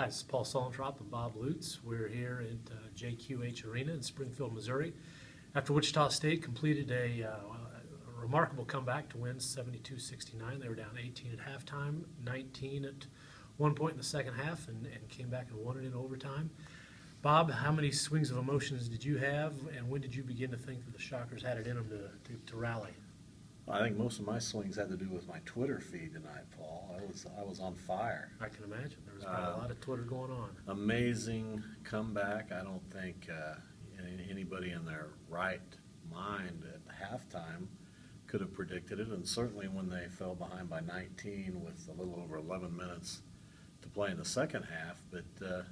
Hi, this is Paul Suellentrop and Bob Lutz. We're here at JQH Arena in Springfield, Missouri. After Wichita State completed a remarkable comeback to win 72-69, they were down 18 at halftime, 19 at one point in the second half, and came back and won it in overtime. Bob, how many swings of emotions did you have, and when did you begin to think that the Shockers had it in them to rally? I think most of my swings had to do with my Twitter feed tonight, Paul. I was on fire. I can imagine. There was probably a lot of Twitter going on. Amazing comeback. I don't think anybody in their right mind at halftime could have predicted it, and certainly when they fell behind by 19 with a little over 11 minutes to play in the second half. But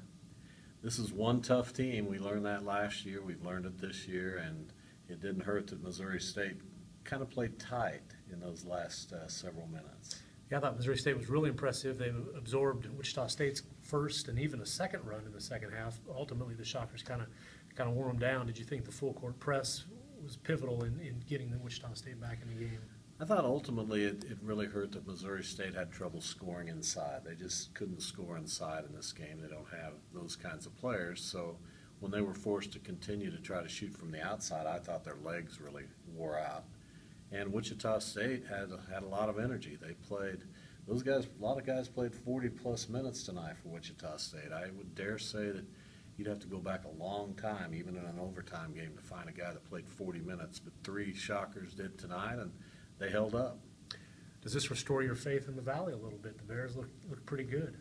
this is one tough team. We learned that last year. We've learned it this year, and it didn't hurt that Missouri State kind of played tight in those last several minutes. Yeah, I thought Missouri State was really impressive. They absorbed Wichita State's first and even a second run in the second half. Ultimately, the Shockers kind of wore them down. Did you think the full court press was pivotal in getting the Wichita State back in the game? I thought ultimately it really hurt that Missouri State had trouble scoring inside. They just couldn't score inside in this game. They don't have those kinds of players. So when they were forced to continue to try to shoot from the outside, I thought their legs really wore out. And Wichita State had a lot of energy. They played, those guys, a lot of guys played 40-plus minutes tonight for Wichita State. I would dare say that you'd have to go back a long time, even in an overtime game, to find a guy that played 40 minutes. But 3 Shockers did tonight, and they held up. Does this restore your faith in the Valley a little bit? The Bears look pretty good.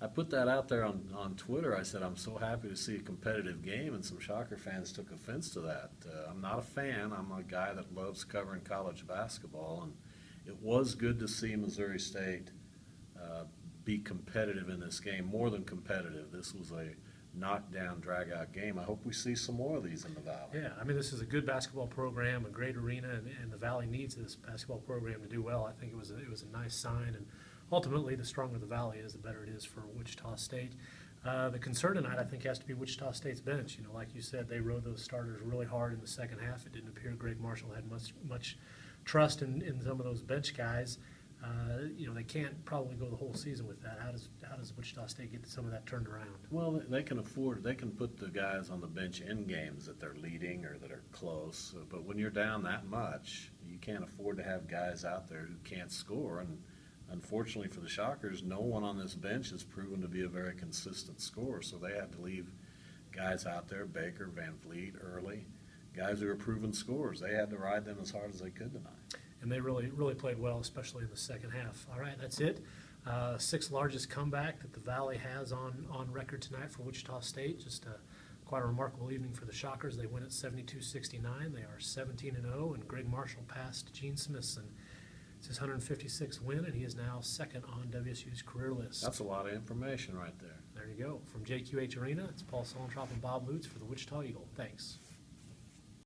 I put that out there on Twitter. I said I'm so happy to see a competitive game, and some Shocker fans took offense to that. I'm not a fan. I'm a guy that loves covering college basketball, and it was good to see Missouri State be competitive in this game, more than competitive. This was a knockdown, drag-out game. I hope we see some more of these in the Valley. Yeah, I mean, this is a good basketball program, a great arena, and the Valley needs this basketball program to do well. I think it was a nice sign, and ultimately, the stronger the Valley is, the better it is for Wichita State. The concern tonight, I think, has to be Wichita State's bench. You know, like you said, they rode those starters really hard in the second half. It didn't appear Greg Marshall had much trust in some of those bench guys. You know, they can't probably go the whole season with that. How does Wichita State get some of that turned around? Well, they can put the guys on the bench in games that they're leading or that are close. But when you're down that much, you can't afford to have guys out there who can't score. And unfortunately for the Shockers, no one on this bench has proven to be a very consistent scorer, so they had to leave guys out there, Baker, Van Vliet, Early, guys who are proven scorers. They had to ride them as hard as they could tonight. And they really played well, especially in the second half. All right, that's it. 6th largest comeback that the Valley has on record tonight for Wichita State. Just quite a remarkable evening for the Shockers. They win at 72-69. They are 17-0, and Greg Marshall passed Gene Smithson. It's his 156th win, and he is now second on WSU's career list. That's a lot of information right there. There you go. From JQH Arena, it's Paul Suellentrop and Bob Lutz for the Wichita Eagle. Thanks.